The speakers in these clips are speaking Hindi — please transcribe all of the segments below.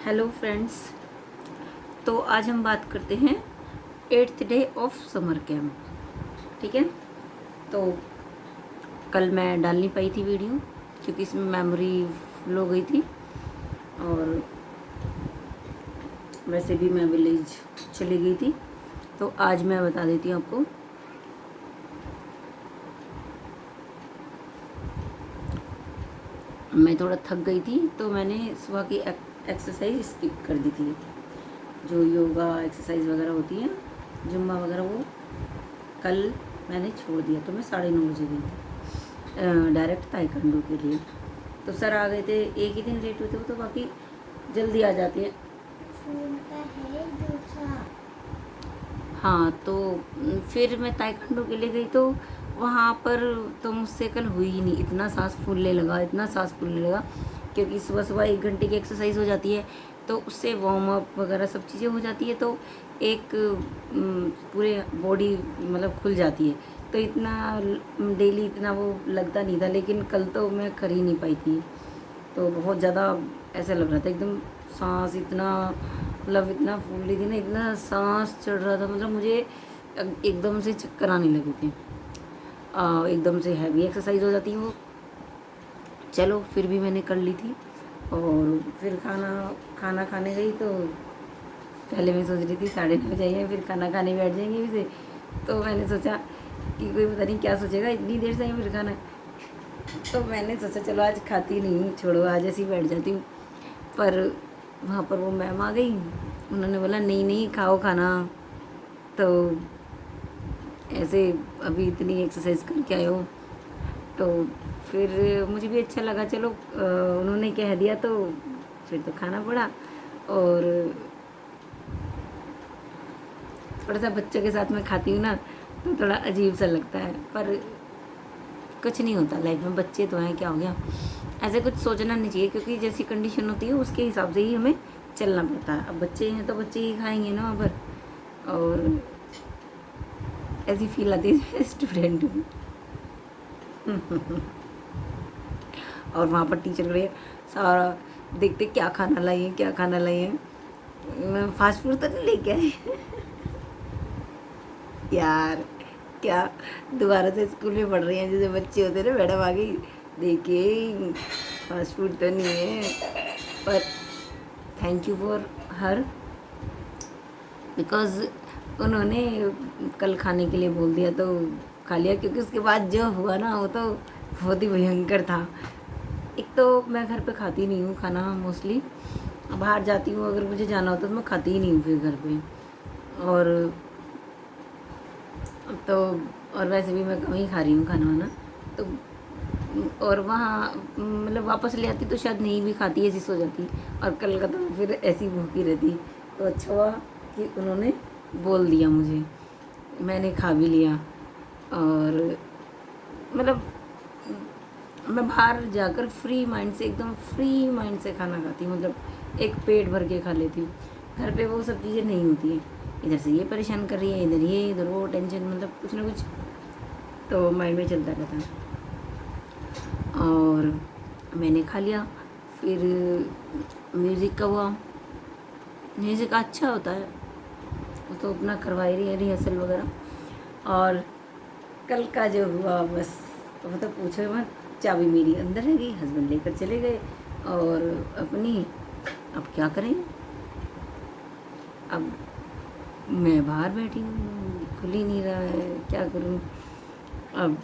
Hello friends. तो आज हम बात करते हैं 8th day of summer camp. ठीक है। तो कल मैं डाल नहीं पाई थी वीडियो क्योंकि इसमें मेमोरी फुल हो गई थी और वैसे भी मैं विलेज चली गई थी। तो आज मैं बता देती हूँ आपको। मैं थोड़ा थक गई थी तो मैंने सुबह की एक्सरसाइज स्किप कर दी थी। जो योगा एक्सरसाइज वगैरह होती है, जुम्बा वगैरह, वो कल मैंने छोड़ दिया। तो मैं 9:30 बजे गई थी डायरेक्ट ताइक्वांडो के लिए। तो सर आ गए थे, एक ही दिन लेट हुए थे, तो बाकी जल्दी आ जाते हैं। हाँ, तो फिर मैं ताइक्वांडो के लिए गई तो वहाँ पर तो मुझसे कल हुई ही नहीं। इतना सांस फूलने लगा, इतना सांस फूलने लगा, क्योंकि सुबह सुबह 1 घंटे की एक्सरसाइज हो जाती है तो उससे वार्म अप वगैरह सब चीज़ें हो जाती है, तो एक पूरे बॉडी मतलब खुल जाती है। तो इतना डेली इतना वो लगता नहीं था, लेकिन कल तो मैं कर ही नहीं पाई थी। तो बहुत ज़्यादा ऐसा लग रहा था, एकदम सांस इतना मतलब इतना फूल रही थी ना, इतना सांस चढ़ रहा था, मतलब मुझे एकदम से चक्कर आने लगे थे। एकदम से हैवी एक्सरसाइज हो जाती है वो। चलो फिर भी मैंने कर ली थी। और फिर खाना खाने गई तो पहले मैं सोच रही थी 9:30 जाइए, फिर खाना खाने बैठ जाएंगे फिर से। तो मैंने सोचा कि कोई पता नहीं क्या सोचेगा, इतनी देर से फिर खाना। तो मैंने सोचा चलो आज खाती नहीं हूँ, छोड़ो आज ऐसी बैठ जाती हूँ। पर वहाँ पर वो मैम आ गई, उन्होंने बोला नहीं नहीं खाओ खाना। तो ऐसे अभी इतनी एक्सरसाइज करके आए हो, तो फिर मुझे भी अच्छा लगा। चलो उन्होंने कह दिया तो फिर तो खाना पड़ा। और थोड़ा सा बच्चों के साथ में खाती हूँ ना, तो थोड़ा अजीब सा लगता है, पर कुछ नहीं होता लाइफ में। बच्चे तो हैं, क्या हो गया। ऐसे कुछ सोचना नहीं चाहिए, क्योंकि जैसी कंडीशन होती है उसके हिसाब से ही हमें चलना पड़ता है। अब बच्चे हैं तो बच्चे ही खाएंगे ना वहाँ पर। और ऐसी फील आती है स्टूडेंट में। और वहाँ पर टीचर खड़े सारा देखते क्या खाना लाइए, क्या खाना लाइए। फास्ट फूड तो नहीं लेके आए यार। क्या दोबारा से स्कूल में पढ़ रही हैं जैसे बच्चे होते ना, मैडम आ गई, देखिए फास्ट फूड तो नहीं है। पर thank you for her, because उन्होंने कल खाने के लिए बोल दिया तो खा लिया। क्योंकि उसके बाद जो हुआ ना, वो तो बहुत ही भयंकर था। एक तो मैं घर पे खाती नहीं हूँ खाना मोस्टली, बाहर जाती हूँ अगर मुझे जाना होता तो मैं खाती ही नहीं हूँ फिर घर पे। और तो और वैसे भी मैं कम ही खा रही हूँ खाना वाना। तो और वहाँ मतलब वापस ले आती तो शायद नहीं भी खाती, ऐसी सो जाती। और कल का तो फिर ऐसी भूखी रहती। तो अच्छा हुआ कि उन्होंने बोल दिया मुझे, मैंने खा भी लिया। और मतलब मैं बाहर जाकर फ्री माइंड से, एकदम फ्री माइंड से खाना खाती हूँ, मतलब एक पेट भर के खा लेती हूँ। घर पे वो सब चीज़ें नहीं होती हैं, इधर से ये परेशान कर रही है, इधर ये, इधर वो, टेंशन, मतलब कुछ ना कुछ तो माइंड में चलता रहता है। और मैंने खा लिया। फिर म्यूज़िक का हुआ, म्यूज़िक अच्छा होता है, वो तो अपना करवा ही रही है रिहर्सल वगैरह। और कल का जो हुआ बस वो तो पूछो मत। चाबी मेरी अंदर रह गई, हस्बैंड लेकर चले गए। और अपनी अब क्या करें, अब मैं बाहर बैठी हूँ, खुल ही नहीं रहा है, क्या करूँ अब।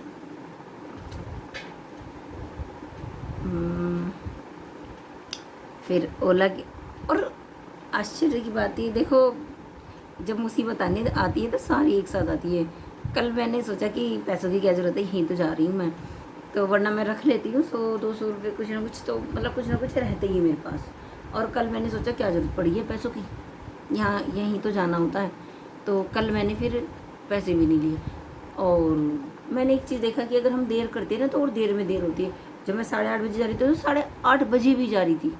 फिर ओला की, और आश्चर्य की बात ये देखो, जब मुसीबत आने आती है तो सारी एक साथ आती है। कल मैंने सोचा कि पैसों की क्या ज़रूरत है, यहीं तो जा रही हूँ मैं, तो वरना मैं रख लेती हूँ 100-200 रुपये, कुछ ना कुछ तो मतलब कुछ ना कुछ रहते ही मेरे पास। और कल मैंने सोचा क्या ज़रूरत पड़ी है पैसों की, यहाँ यहीं तो जाना होता है। तो कल मैंने फिर पैसे भी नहीं लिए। और मैंने एक चीज़ देखा कि अगर हम देर करते हैं ना तो और देर में देर होती है। जब मैं 8:30 बजे जा रही थी तो 8:30 बजे भी जा रही थी,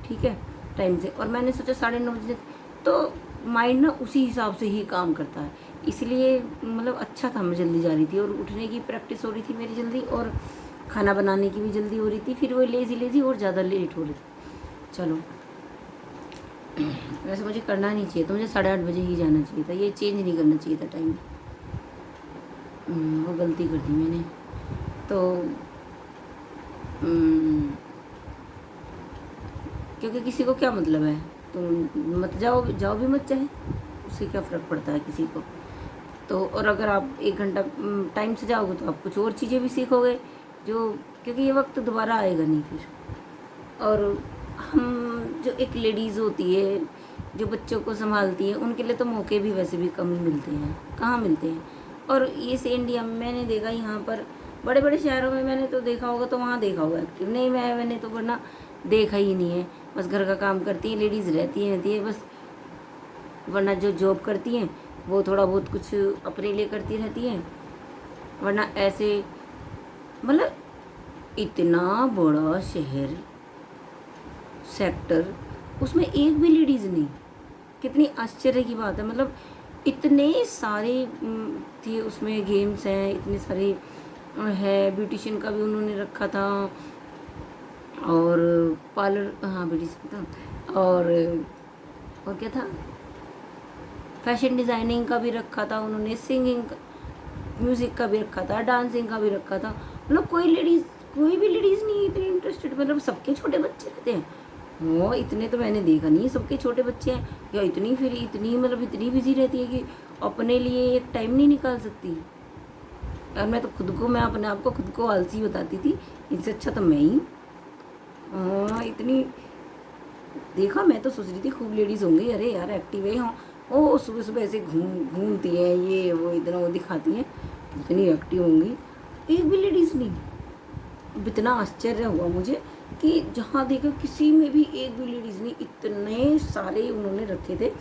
ठीक है, टाइम से। और मैंने सोचा 9:30 बजे, तो माइंड ना उसी हिसाब से ही काम करता है। इसलिए मतलब अच्छा था, मैं जल्दी जा रही थी और उठने की प्रैक्टिस हो रही थी मेरी जल्दी, और खाना बनाने की भी जल्दी हो रही थी। फिर वो लेज़ी लेज़ी और ज़्यादा लेट हो रही थी। चलो वैसे मुझे करना नहीं चाहिए, तो मुझे 8:30 बजे ही जाना चाहिए था, ये चेंज नहीं करना चाहिए था टाइम। वो गलती कर दी मैंने। तो क्योंकि किसी को क्या मतलब है, तुम मत जाओ, जाओ भी मत चाहे, उससे क्या फ़र्क पड़ता है किसी को। तो और अगर आप 1 घंटा टाइम से जाओगे तो आप कुछ और चीज़ें भी सीखोगे, जो क्योंकि ये वक्त दोबारा आएगा नहीं फिर। और हम जो एक लेडीज़ होती है जो बच्चों को संभालती है, उनके लिए तो मौके भी वैसे भी कम ही मिलते हैं, कहाँ मिलते हैं। और ये से इंडिया में मैंने देखा, यहाँ पर बड़े बड़े शहरों में मैंने तो देखा होगा, तो वहाँ देखा होगा एक्टिव नहीं, मैंने तो वरना देखा ही नहीं है। बस घर का काम करती है लेडीज़, रहती है बस। वरना जो जॉब करती हैं वो थोड़ा बहुत कुछ अपने लिए करती रहती हैं, वरना ऐसे मतलब इतना बड़ा शहर सेक्टर, उसमें एक भी लेडीज़ नहीं। कितनी आश्चर्य की बात है, मतलब इतने सारे थे उसमें, गेम्स हैं इतने सारे है, ब्यूटिशियन का भी उन्होंने रखा था, और पार्लर, हाँ ब्यूटिशियन था, और क्या था, फैशन डिज़ाइनिंग का भी रखा था उन्होंने, सिंगिंग म्यूज़िक का भी रखा था, डांसिंग का भी रखा था। मतलब कोई भी लेडीज़ नहीं इतनी इंटरेस्टेड, मतलब सबके छोटे बच्चे रहते हैं। हाँ, इतने तो मैंने देखा नहीं, सबके छोटे बच्चे हैं, या इतनी फिर इतनी मतलब इतनी बिजी रहती है कि अपने लिए एक टाइम नहीं निकाल सकती। और मैं अपने आप को खुद को आलसी बताती थी, इनसे अच्छा तो मैं ही। हाँ, इतनी देखा, मैं तो सोच रही थी खूब लेडीज़ होंगी, अरे यार एक्टिव है। हाँ, ओ सुबह सुबह ऐसे घूमती हैं, ये वो इतना वो दिखाती हैं, कितनी एक्टिव होंगी, एक भी लेडीज़ नहीं। अब इतना आश्चर्य हुआ मुझे कि जहाँ देखो किसी में भी एक भी लेडीज़ नहीं, इतने सारे उन्होंने रखे थे,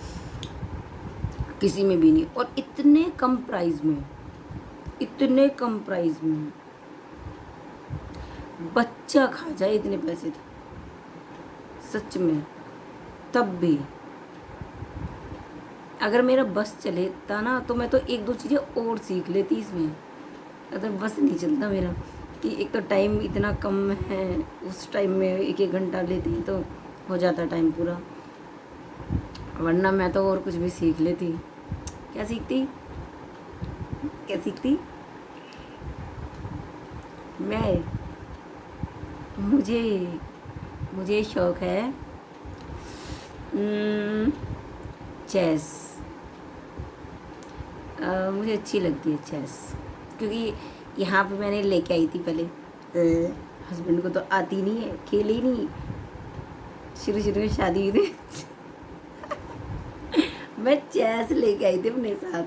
किसी में भी नहीं। और इतने कम प्राइस में, इतने कम प्राइस में बच्चा खा जाए इतने पैसे थे सच में। तब भी अगर मेरा बस चलेता ना, तो मैं तो 1-2 चीज़ें और सीख लेती इसमें। अगर बस नहीं चलता मेरा, कि एक तो टाइम इतना कम है, उस टाइम में 1-1 घंटा लेती है तो हो जाता टाइम पूरा, वरना मैं तो और कुछ भी सीख लेती। क्या सीखती, क्या सीखती मैं? मुझे शौक़ है चेस। मुझे अच्छी लगती है चेस, क्योंकि यहाँ पे मैंने लेके आई थी पहले, हस्बैंड को तो आती नहीं है, खेल ही नहीं, शुरू में शादी हुई थी मैं चेस लेके आई थी अपने साथ,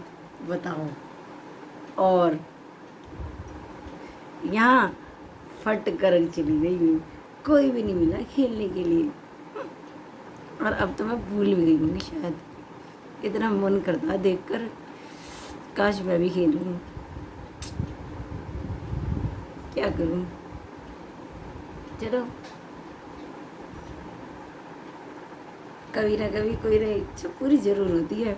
बताओ। और यहाँ फट कर चली गई मैं, कोई भी नहीं मिला खेलने के लिए। और अब तो मैं भूल भी गई होंगी शायद, इतना मन करता है देखकर, काश मैं भी खेलूँ, क्या करूँ। चलो, कभी ना कभी कोई ना इच्छा पूरी जरूर होती है,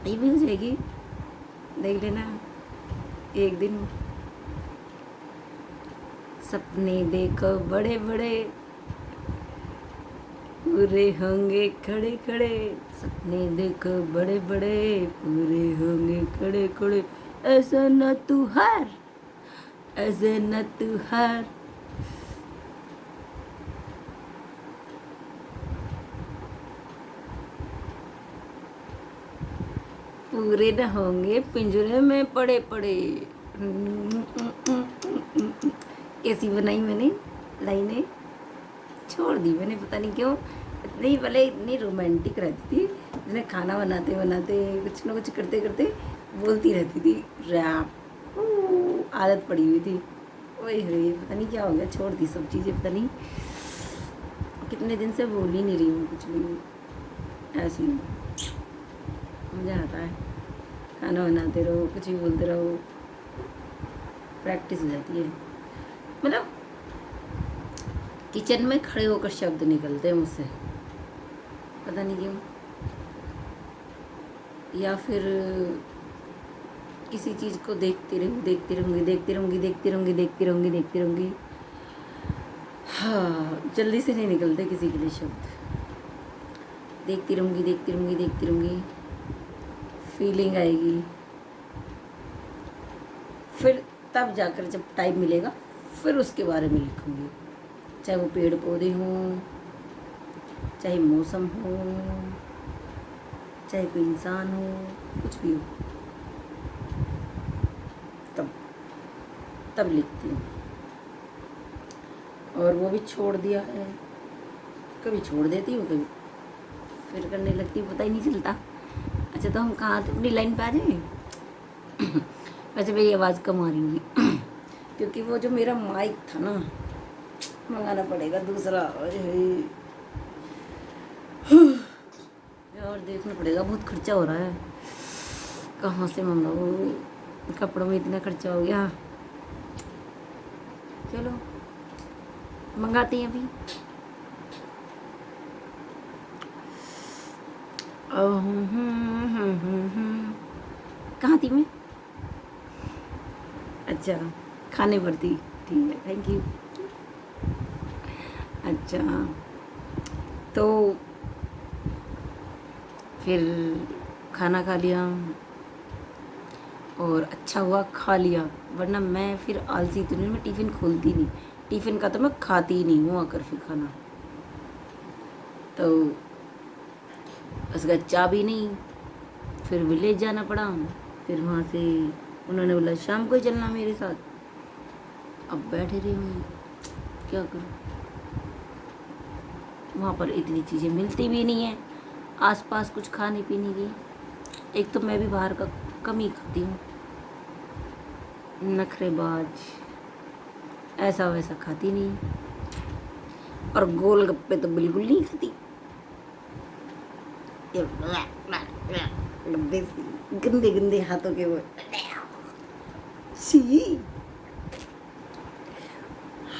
ये भी हो जाएगी, देख लेना एक दिन। सपने देखो बड़े बड़े, पूरे होंगे खड़े खड़े, सपने देखो बड़े बड़े, पूरे होंगे खड़े खड़े, ऐसा न तू हार, ऐसे न तू हार। पूरे न होंगे पिंजरे में पड़े पड़े। कैसी बनाई मैंने लाइनें, छोड़ दी मैंने, पता नहीं क्यों। इतनी पहले इतनी रोमांटिक रहती थी, जिन्हें खाना बनाते बनाते कुछ ना कुछ करते करते बोलती रहती थी रैप, आदत पड़ी हुई थी। ओए हरे, पता नहीं क्या हो गया, छोड़ दी सब चीज़ें, पता नहीं कितने दिन से बोल ही नहीं रही हूँ कुछ भी, ऐसे ही मज़ा आता है। खाना बनाते रहो, कुछ भी बोलते रहो, प्रैक्टिस हो जाती है। मतलब किचन में खड़े होकर शब्द निकलते हैं मुझसे, पता नहीं क्यों। या फिर किसी चीज़ को देखती रहूँगी, हाँ, जल्दी से नहीं निकलते किसी के लिए शब्द। देखती रहूँगी, देखती रहूँगी, देखती रहूँगी, फीलिंग आएगी, फिर तब जाकर जब टाइम मिलेगा फिर उसके बारे में लिखूँगी। चाहे वो पेड़ पौधे हों, चाहे मौसम हो, चाहे कोई इंसान हो, कुछ भी हो, तब तब लिखती हूँ। और वो भी छोड़ दिया है, कभी छोड़ देती हूँ, कभी फिर करने लगती हूँ, पता ही नहीं चलता। अच्छा, तो हम कहाँ थे, अपनी लाइन पे आ जाए। वैसे मेरी आवाज़ कम आ रही होगी क्योंकि वो जो मेरा माइक था ना, मंगाना पड़ेगा दूसरा। और देखना पड़ेगा, बहुत खर्चा हो रहा है, कहाँ से मंगाऊँ, कपड़ों में इतना खर्चा हो गया। चलो मंगाते हैं अभी। कहाँ थी मैं? अच्छा, खाने पर थी, ठीक है, थैंक यू। अच्छा, तो फिर खाना खा लिया और अच्छा हुआ खा लिया, वरना मैं फिर आलसी तो नहीं, मैं टिफ़िन खोलती नहीं, टिफ़िन का तो मैं खाती ही नहीं हूँ आकर फिर खाना। तो उसका चाबी नहीं, फिर विलेज जाना पड़ा, फिर वहाँ से उन्होंने बोला शाम को ही चलना मेरे साथ। अब बैठे रही हूँ, क्या करूँ, वहाँ पर इतनी चीज़ें मिलती भी नहीं है आसपास कुछ खाने पीने की। एक तो मैं भी बाहर का कम ही खाती हूँ, नखरेबाज, ऐसा वैसा खाती नहीं, और गोलगप्पे तो बिल्कुल नहीं खाती। ये गंदे गंदे गंदे हाथों के वो सी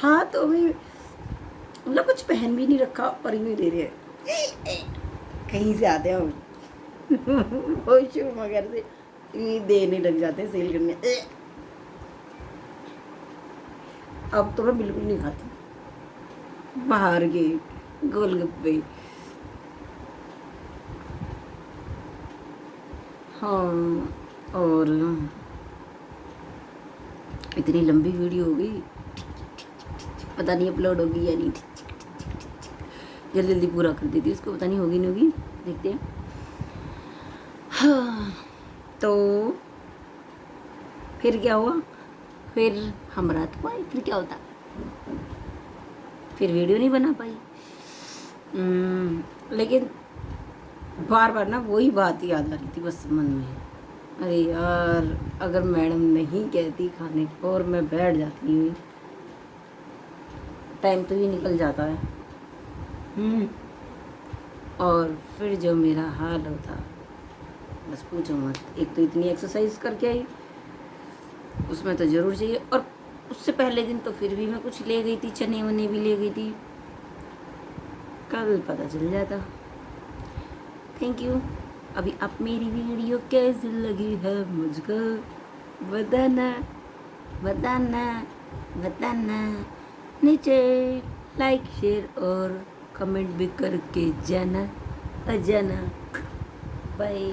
हाथों में, मतलब कुछ पहन भी नहीं रखा और यूँ दे रहे हैं, कहीं से आते हैं वॉशरूम वगैरह से यूँ देने लग जाते हैं सेल करने। अब तो मैं बिल्कुल नहीं खाती बाहर के गोलगप्पे। हाँ, और इतनी लंबी वीडियो हो गई, पता नहीं अपलोड होगी या नहीं। जल्दी जल्दी पूरा कर देती उसको, पता नहीं होगी नहीं होगी, देखते हैं। हाँ, तो फिर क्या हुआ, फिर हम रात को आए, फिर क्या होता, फिर वीडियो नहीं बना पाई। लेकिन बार बार ना वही बात याद आ रही थी बस मन में, अरे यार अगर मैडम नहीं कहती खाने को और मैं बैठ जाती हुई, टाइम तो ही निकल जाता है। और फिर जो मेरा हाल होता, बस पूछो मत। एक तो इतनी एक्सरसाइज करके आई, उसमें तो ज़रूर चाहिए, और उससे पहले दिन तो फिर भी मैं कुछ ले गई थी, चने वने भी ले गई थी, कल पता चल जाता। Thank you. अभी आप मेरी वीडियो कैसी लगी है मुझको बताना, बताना, बताना, नीचे लाइक शेयर और कमेंट भी करके जाना, जाना। बाय।